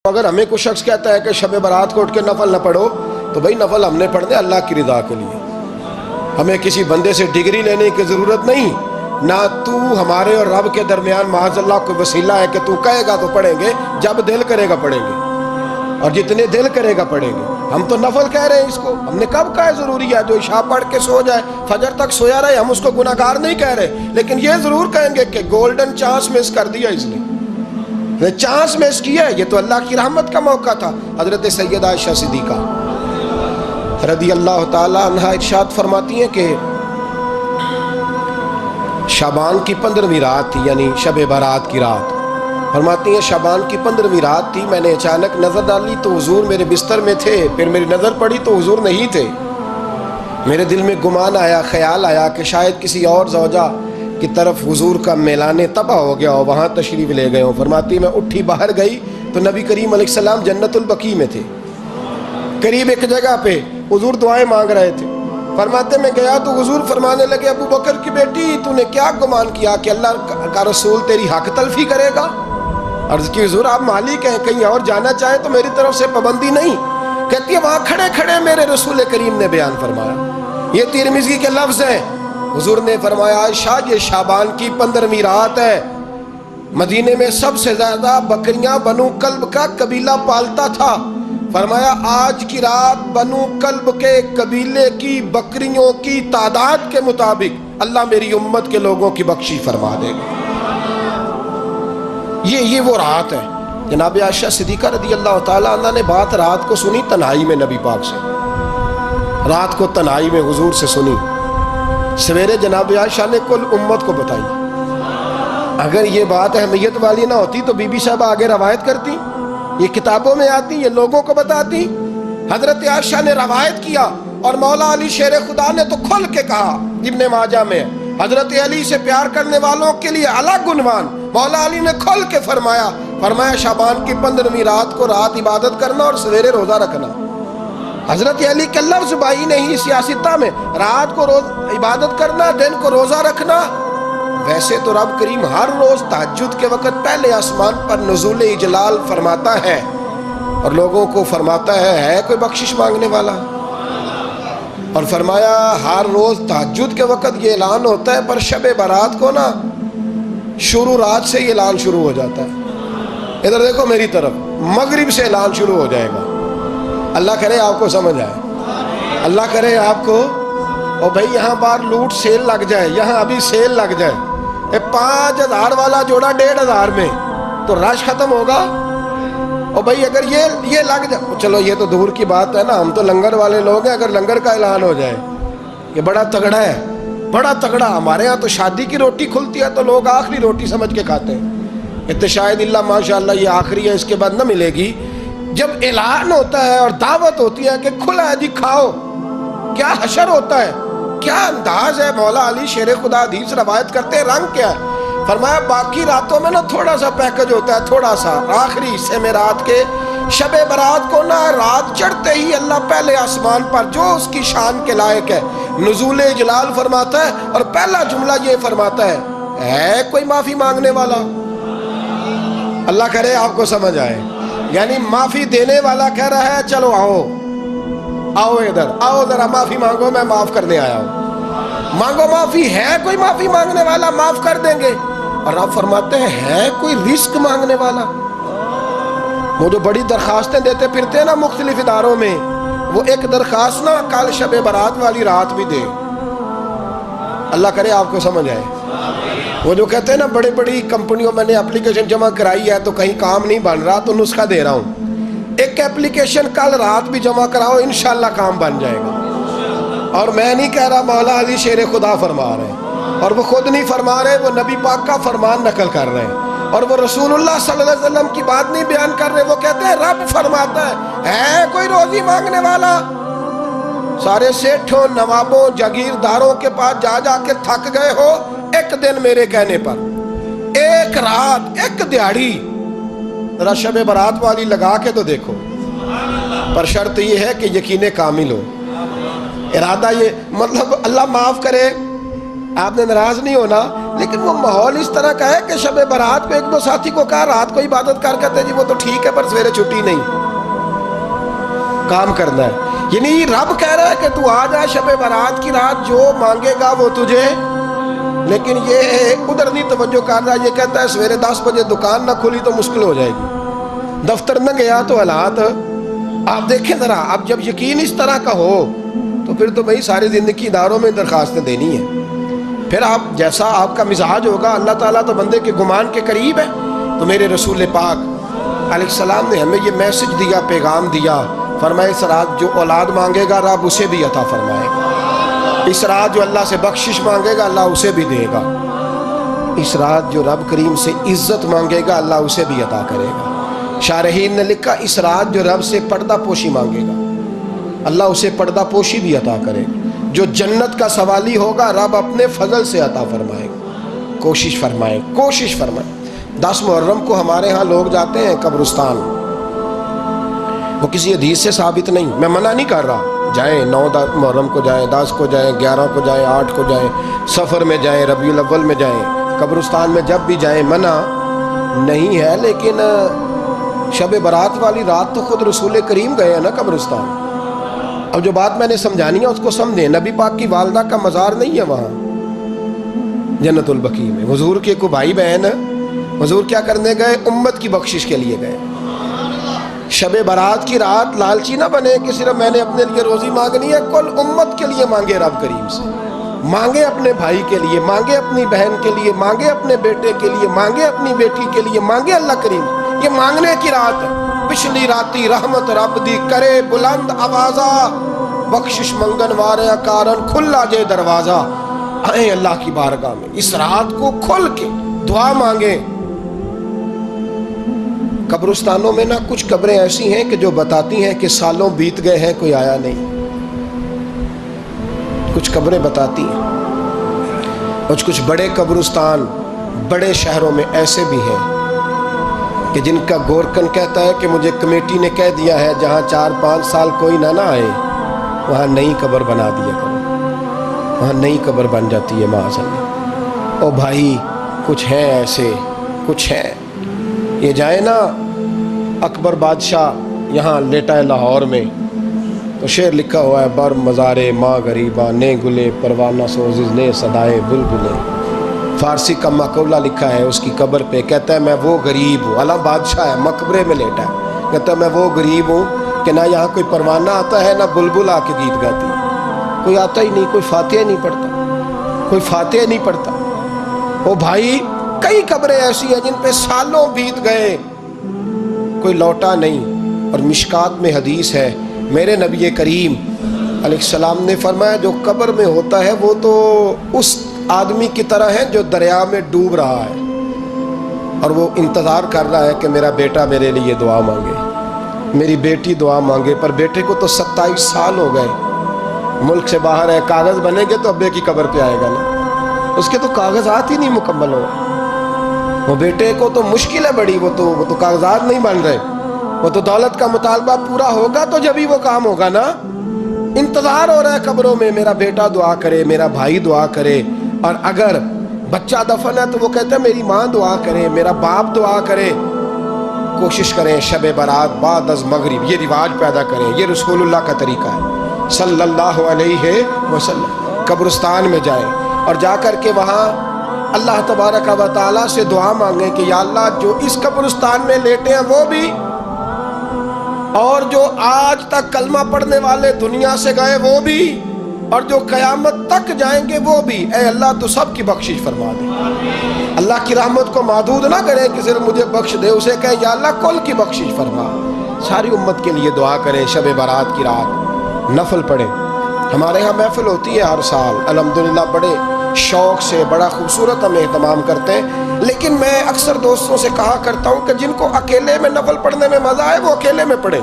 اگر ہمیں کوئی شخص کہتا ہے کہ شب برات کو اٹھ کے نفل نہ پڑھو تو بھائی نفل ہم نے پڑھنے اللہ کی رضا کے لیے، ہمیں کسی بندے سے ڈگری لینے کی ضرورت نہیں، نہ تو ہمارے اور رب کے درمیان معاذ اللہ کوئی وسیلہ ہے کہ تو کہے گا تو پڑھیں گے، جب دل کرے گا پڑھیں گے، اور جتنے دل کرے گا پڑھیں گے۔ ہم تو نفل کہہ رہے ہیں اس کو، ہم نے کب کہا ہے ضروری ہے جو عشاء پڑھ کے سو جائے فجر تک سویا رہے، ہم اس کو گناہگار نہیں کہہ رہے، لیکن یہ ضرور کہیں گے کہ گولڈن چانس مس کر دیا اس نے چانس مس کیا ہے، یہ تو اللہ کی رحمت کا موقع تھا۔ حضرت سیدہ عائشہ صدیقہ رضی اللہ تعالی عنہ ارشاد فرماتی ہیں کہ شعبان کی 15ویں رات تھی، یعنی شب برات کی رات، فرماتی ہیں شعبان کی 15ویں رات تھی، میں نے اچانک نظر ڈالی تو حضور میرے بستر میں تھے، پھر میری نظر پڑی تو حضور نہیں تھے، میرے دل میں گمان آیا، خیال آیا کہ شاید کسی اور زوجہ کی طرف حضور کا میلان طبع ہو گیا ہو، وہاں تشریف لے گئے ہوں۔ فرماتی میں اٹھی باہر گئی تو نبی کریم علیہ السلام جنت البقیع میں تھے، قریب ایک جگہ پہ حضور دعائیں مانگ رہے تھے۔ فرماتے میں گیا تو حضور فرمانے لگے ابو بکر کی بیٹی تو نے کیا گمان کیا کہ اللہ کا رسول تیری حق تلفی کرے گا؟ عرض کی حضور آپ مالک ہیں، کہیں اور جانا چاہیں تو میری طرف سے پابندی نہیں۔ کہتی ہے وہاں کھڑے کھڑے میرے رسول کریم نے بیان فرمایا، یہ ترمذی کے لفظ ہیں، حضور نے فرمایا عائشہ یہ شعبان کی 15ویں رات ہے، مدینے میں سب سے زیادہ بکریاں بنو کلب کا قبیلہ پالتا تھا، فرمایا آج کی رات بنو کلب کے قبیلے کی بکریوں کی تعداد کے مطابق اللہ میری امت کے لوگوں کی بخشی فرما دے گا۔ یہ وہ رات ہے۔ جناب عائشہ صدیقہ رضی اللہ تعالیٰ عنہ نے بات رات کو سنی تنہائی میں نبی پاک سے، رات کو تنہائی میں حضور سے سنی، سویرے جناب عائشہ نے کل امت کو بتائی۔ اگر یہ بات اہمیت والی نہ ہوتی تو بی بی صاحب آگے روایت کرتی، یہ کتابوں میں آتی، یہ لوگوں کو بتاتی۔ حضرت عائشہ نے روایت کیا اور مولا علی شیر خدا نے تو کھل کے کہا، ابن ماجہ میں حضرت علی سے پیار کرنے والوں کے لیے الگ عنوان، مولا علی نے کھل کے فرمایا شعبان کی 15ویں رات کو رات عبادت کرنا اور سویرے روزہ رکھنا۔ حضرت علی کے لفظ بائی نہیں سیاستہ میں، رات کو عبادت کرنا، دن کو روزہ رکھنا۔ ویسے تو رب کریم ہر روز تہجد کے وقت پہلے آسمان پر نزول اجلال فرماتا ہے اور لوگوں کو فرماتا ہے کوئی بخشش مانگنے والا، اور فرمایا ہر روز تہجد کے وقت یہ اعلان ہوتا ہے، پر شب برات کو نا شروع رات سے یہ اعلان شروع ہو جاتا ہے۔ ادھر دیکھو میری طرف، مغرب سے اعلان شروع ہو جائے گا۔ اللہ کرے آپ کو سمجھ آئے، اللہ کرے آپ کو، اور بھائی یہاں باہر لوٹ سیل لگ جائے، یہاں ابھی سیل لگ جائے، 5000 والا جوڑا 1500 میں تو رش ختم ہوگا۔ اور بھائی اگر یہ لگ جائے، چلو یہ تو دور کی بات ہے نا، ہم تو لنگر والے لوگ ہیں، اگر لنگر کا اعلان ہو جائے کہ بڑا تگڑا ہے، بڑا تگڑا، ہمارے ہاں تو شادی کی روٹی کھلتی ہے تو لوگ آخری روٹی سمجھ کے کھاتے ہیں، شاید اللہ ماشاءاللہ یہ آخری ہے، اس کے بعد نہ ملے گی۔ جب اعلان ہوتا ہے اور دعوت ہوتی ہے کہ کھلا ہے جی کھاؤ، کیا حشر ہوتا ہے، کیا انداز ہے۔ مولا علی شیر خدا حدیث روایت کرتے ہیں، رنگ کیا ہے؟ فرمایا باقی راتوں میں نا تھوڑا سا پیکج ہوتا ہے، تھوڑا سا، آخری حصے میں رات کے شب برات کو نا رات چڑھتے ہی اللہ پہلے آسمان پر جو اس کی شان کے لائق ہے نزول جلال فرماتا ہے، اور پہلا جملہ یہ فرماتا ہے کوئی معافی مانگنے والا؟ اللہ کرے آپ کو سمجھ آئے، یعنی معافی دینے والا کہہ رہا ہے چلو آؤ ادھر آؤ، ذرا معافی مانگو، میں معاف کرنے آیا ہوں، مانگو معافی، ہے کوئی معافی مانگنے والا؟ معاف کر دیں گے۔ اور آپ فرماتے ہیں ہے کوئی رزق مانگنے والا؟ وہ جو بڑی درخواستیں دیتے پھرتے ہیں نا مختلف اداروں میں، وہ ایک درخواست نا کل شب برات والی رات بھی دے۔ اللہ کرے آپ کو سمجھ آئے۔ وہ جو کہتے ہیں نا بڑی بڑی کمپنیوں میں نے اپلیکیشن جمع کرائی ہے تو کہیں کام نہیں بن رہا تو نسخہ دے رہا ہوں، ایک اپلیکیشن کل رات بھی جمع کراؤ انشاءاللہ کام بن جائے گا۔ اور میں نہیں کہہ رہا، مولا علی شیر خدا فرما رہے ہیں، اور وہ خود نہیں فرما رہے، وہ نبی پاک کا فرمان نقل کر رہے ہیں، اور وہ رسول اللہ صلی اللہ علیہ وسلم کی بات نہیں بیان کر رہے، وہ کہتے ہیں رب فرماتا ہے کوئی روزی مانگنے والا؟ سارے سیٹھوں، نوابوں، جاگیرداروں کے پاس جا جا کے تھک گئے ہو، ایک دن میرے کہنے پر، ایک رات، ایک دیہڑی ذرا شب برات والی لگا کے تو دیکھو، پر شرط یہ ہے کہ یقین کامل ہو، ارادہ یہ، مطلب اللہ معاف کرے، آپ نے ناراض نہیں ہونا، لیکن وہ ماحول اس طرح کا ہے کہ شب برات کو ایک دو ساتھی کو کہا رات کو عبادت کر کہتے ہیں جی وہ تو ٹھیک ہے پر سویرے چھٹی نہیں، کام کرنا ہے. یعنی رب کہہ رہا ہے کہ تو آ جا شب برات کی رات، جو مانگے گا وہ تجھے. لیکن یہ ادھر نہیں توجہ کر رہا، یہ کہتا ہے سویرے 10 بجے دکان نہ کھلی تو مشکل ہو جائے گی، دفتر نہ گیا تو حالات. آپ دیکھیں ذرا، اب جب یقین اس طرح کا ہو تو پھر تو بھائی ساری زندگی اداروں میں درخواستیں دینی ہیں. پھر آپ جیسا آپ کا مزاج ہوگا، اللہ تعالیٰ تو بندے کے گمان کے قریب ہے. تو میرے رسول پاک علیہ السلام نے ہمیں یہ میسج دیا، پیغام دیا، فرمائے اس رات جو اولاد مانگے گا رب اسے بھی عطا فرمائے گا. اس رات جو اللہ سے بخشش مانگے گا اللہ اسے بھی دے گا. اس رات جو رب کریم سے عزت مانگے گا اللہ اسے بھی عطا کرے گا. شارحین نے لکھا اس رات جو رب سے پردہ پوشی مانگے گا اللہ اسے پردہ پوشی بھی عطا کرے گا. جو جنت کا سوالی ہوگا رب اپنے فضل سے عطا فرمائے گا. کوشش فرمائے. 10 محرم کو ہمارے ہاں لوگ جاتے ہیں قبرستان، وہ کسی حدیث سے ثابت نہیں، میں منع نہیں کر رہا، جائیں 9 محرم کو جائیں، 10 کو جائیں، 11 کو جائیں، 8 کو جائیں، سفر میں جائیں، ربیع الاول میں جائیں، قبرستان میں جب بھی جائیں منع نہیں ہے. لیکن شب برات والی رات تو خود رسول کریم گئے ہیں نا قبرستان. اب جو بات میں نے سمجھانی ہے اس کو سمجھیں. نبی پاک کی والدہ کا مزار نہیں ہے وہاں جنت البقیع میں. حضور کے کو بھائی بہن حضور کیا کرنے گئے؟ امت کی بخشش کے لیے گئے. شب برات کی رات لالچی نہ بنے کہ صرف میں نے اپنے لیے روزی مانگنی ہے، کل امت کے لیے مانگے رب کریم سے. مانگے اپنے بھائی کے لیے، مانگے اپنی بہن کے لیے، مانگے اپنے بیٹے کے لیے، مانگے اپنی بیٹی کے لیے، مانگے اللہ کریم. یہ مانگنے کی رات ہے. پچھلی راتی رحمت رب دی کرے بلند آوازہ، بخشش منگن وارے کارن کھلا جے دروازہ. آئیں اللہ کی بارگاہ میں اس رات کو کھل کے دعا مانگیں. قبرستانوں میں نا کچھ قبریں ایسی ہیں کہ جو بتاتی ہیں کہ سالوں بیت گئے ہیں کوئی آیا نہیں. کچھ قبریں بتاتی ہیں. اور کچھ بڑے قبرستان بڑے شہروں میں ایسے بھی ہیں کہ جن کا گورکن کہتا ہے کہ مجھے کمیٹی نے کہہ دیا ہے جہاں 4-5 سال کوئی نہ آئے وہاں نئی قبر بنا دیا کرو، وہاں نئی قبر بن جاتی ہے معاذ اللہ. او بھائی کچھ ہیں ایسے، کچھ ہیں. یہ جائے نا اکبر بادشاہ یہاں لیٹا ہے لاہور میں تو شعر لکھا ہوا ہے، بر مزارے ماں غریباں نے گلے پروانہ سوزز نے صدائے بلبلے. فارسی کا مقولہ لکھا ہے اس کی قبر پہ، کہتا ہے میں وہ غریب ہوں. اعلیٰ بادشاہ ہے مقبرے میں لیٹا ہے، کہتا ہے میں وہ غریب ہوں کہ نہ یہاں کوئی پروانہ آتا ہے نہ بلبل آ کے گیت گاتی ہے. کوئی آتا ہی نہیں، کوئی فاتحہ نہیں پڑھتا، کوئی فاتحہ نہیں پڑھتا. او بھائی کئی قبریں ایسی ہیں جن پہ سالوں بیت گئے کوئی لوٹا نہیں. اور مشکات میں حدیث ہے میرے نبی کریم علیہ السلام نے فرمایا جو قبر میں ہوتا ہے وہ تو اس آدمی کی طرح ہے جو دریا میں ڈوب رہا ہے اور وہ انتظار کر رہا ہے کہ میرا بیٹا میرے لیے دعا مانگے، میری بیٹی دعا مانگے. پر بیٹے کو تو 27 سال ہو گئے، ملک سے باہر ہے، کاغذ بنے گے تو ابے کی قبر پہ آئے گا نا، اس کے تو کاغذات ہی نہیں مکمل ہو. وہ بیٹے کو تو مشکل ہے بڑی، وہ تو کاغذات نہیں بن رہے. وہ تو دولت کا مطالبہ پورا ہوگا تو جب ہی وہ کام ہوگا نا. انتظار ہو رہا ہے قبروں میں میرا بیٹا دعا کرے، میرا بھائی دعا کرے. اور اگر بچہ دفن ہے تو وہ کہتا ہے میری ماں دعا کرے، میرا باپ دعا کرے. کوشش کریں شب برات بعد از مغرب یہ رواج پیدا کریں. یہ رسول اللہ کا طریقہ ہے صلی اللہ علیہ وسلم. قبرستان میں جائیں اور جا کر کے وہاں اللہ تبارک و تعالیٰ سے دعا مانگیں کہ یا اللہ جو اس قبرستان میں لیٹے ہیں وہ بھی، اور جو آج تک کلمہ پڑھنے والے دنیا سے گئے وہ بھی، اور جو قیامت تک جائیں گے وہ بھی. اے اللہ تو سب کی بخشش فرما دے. اللہ کی رحمت کو محدود نہ کرے کہ صرف مجھے بخش دے، اسے کہے یا اللہ کل کی بخشش فرما. ساری امت کے لیے دعا کریں. شب برات کی رات نفل پڑھیں. ہمارے ہاں محفل ہوتی ہے ہر سال الحمدللہ، بڑے شوق سے بڑا خوبصورت ہم اہتمام کرتے ہیں. لیکن میں اکثر دوستوں سے کہا کرتا ہوں کہ جن کو اکیلے میں نفل پڑھنے میں مزہ آئے وہ اکیلے میں پڑھیں.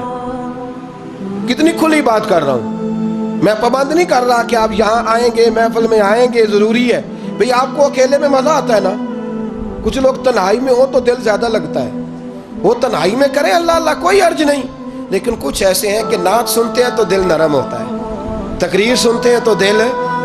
کتنی کھلی بات کر رہا ہوں، میں پابند نہیں کر رہا کہ آپ یہاں آئیں گے محفل میں آئیں گے ضروری ہے. بھئی آپ کو اکیلے میں مزہ آتا ہے نا. کچھ لوگ تنہائی میں ہوں تو دل زیادہ لگتا ہے، وہ تنہائی میں کریں اللہ اللہ کوئی عرض نہیں. لیکن کچھ ایسے ہیں کہ نعت سنتے ہیں تو دل نرم ہوتا ہے، تقریر سنتے ہیں تو دل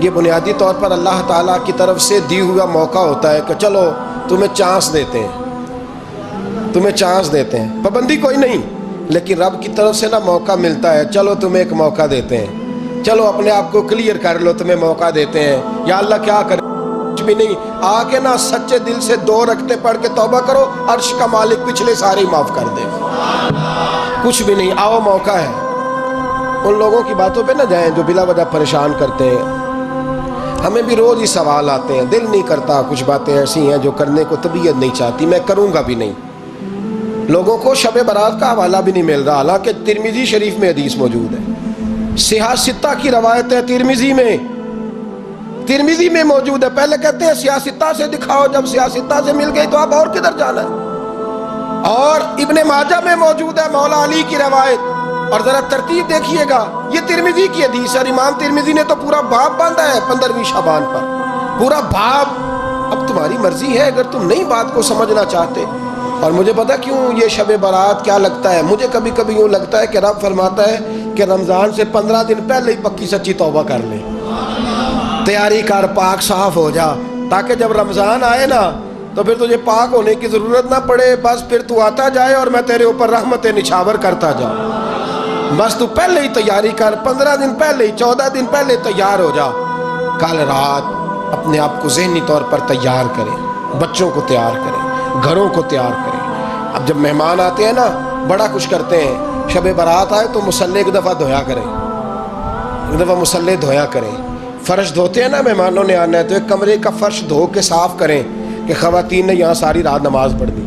یہ بنیادی طور پر اللہ تعالیٰ کی طرف سے دی ہوا موقع ہوتا ہے کہ چلو تمہیں چانس دیتے ہیں، تمہیں چانس دیتے ہیں، پابندی کوئی نہیں، لیکن رب کی طرف سے نا موقع ملتا ہے، چلو تمہیں ایک موقع دیتے ہیں، چلو اپنے آپ کو کلیئر کر لو، تمہیں موقع دیتے ہیں۔ یا اللہ کیا کرے؟ کچھ بھی نہیں، آ کے نا سچے دل سے 2 رکعتیں پڑھ کے توبہ کرو، عرش کا مالک پچھلے سارے معاف کر دے۔ کچھ بھی نہیں، آؤ موقع ہے۔ ان لوگوں کی باتوں پہ نہ جائیں جو بلا وجہ پریشان کرتے ہیں۔ ہمیں بھی روز ہی سوال آتے ہیں، دل نہیں کرتا، کچھ باتیں ایسی ہیں جو کرنے کو طبیعت نہیں چاہتی، میں کروں گا بھی نہیں۔ لوگوں کو شب برات کا حوالہ بھی نہیں مل رہا، حالانکہ ترمذی شریف میں حدیث موجود ہے، صحاح ستہ کی روایت ہے، ترمذی میں موجود ہے۔ پہلے کہتے ہیں صحاح ستہ سے دکھاؤ، جب صحاح ستہ سے مل گئی تو اب اور کدھر جانا ہے؟ اور ابن ماجہ میں موجود ہے مولا علی کی روایت، اور ذرا ترتیب دیکھیے گا، یہ ترمذی کی حدیث ہے، اور امام ترمذی نے تو پورا باب باندھا ہے 15ویں شعبان پر، پورا باب۔ اب تمہاری مرضی ہے، اگر تم نئی بات کو سمجھنا چاہتے۔ اور مجھے پتا کیوں یہ شب برات کیا لگتا ہے، مجھے کبھی کبھی یوں لگتا ہے کہ رب فرماتا ہے کہ رمضان سے 15 دن پہلے ہی پکی سچی توبہ کر لے، تیاری کر، پاک صاف ہو جا، تاکہ جب رمضان آئے نا تو پھر تجھے پاک ہونے کی ضرورت نہ پڑے، بس پھر تو آتا جائے اور میں تیرے اوپر رحمتیں نچھاور کرتا جاؤں۔ بس تو پہلے ہی تیاری کر، 15 دن پہلے ہی، 14 دن پہلے تیار ہو جا۔ کل رات اپنے آپ کو ذہنی طور پر تیار کریں، بچوں کو تیار کریں، گھروں کو تیار کریں۔ اب جب مہمان آتے ہیں نا بڑا کچھ کرتے ہیں، شب برات آئے تو مصلے ایک دفعہ دھویا کریں، ایک دفعہ مصلے دھویا کریں۔ فرش دھوتے ہیں نا، مہمانوں نے آنا ہے تو ایک کمرے کا فرش دھو کے صاف کریں کہ خواتین نے یہاں ساری رات نماز پڑھ دی،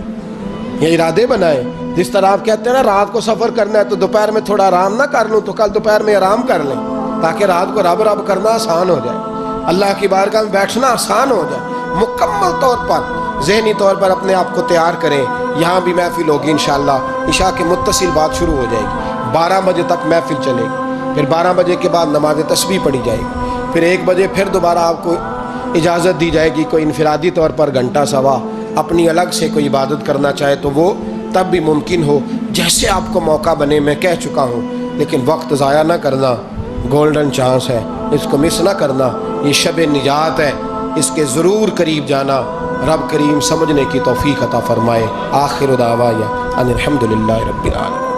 یہ ارادے بنائیں۔ جس طرح آپ کہتے ہیں نا رات کو سفر کرنا ہے تو دوپہر میں تھوڑا آرام نہ کر لوں تو کل دوپہر میں آرام کر لیں، تاکہ رات کو رب رب کرنا آسان ہو جائے، اللہ کی بارگاہ میں بیٹھنا آسان ہو جائے۔ مکمل طور پر ذہنی طور پر اپنے آپ کو تیار کریں۔ یہاں بھی محفل ہوگی انشاءاللہ، عشاء کے متصل بات شروع ہو جائے گی، 12 بجے تک محفل چلے گی، پھر 12 بجے کے بعد نماز تسبیح پڑھی جائے گی، پھر 1 بجے پھر دوبارہ آپ کو اجازت دی جائے گی، کوئی انفرادی طور پر گھنٹہ سوا اپنی الگ سے کوئی عبادت کرنا چاہے تو وہ تب بھی ممکن ہو، جیسے آپ کو موقع بنے۔ میں کہہ چکا ہوں، لیکن وقت ضائع نہ کرنا، گولڈن چانس ہے، اس کو مس نہ کرنا، یہ شب نجات ہے، اس کے ضرور قریب جانا۔ رب کریم سمجھنے کی توفیق عطا فرمائے۔ آخر دعوانا ان الحمدللہ رب العالمین۔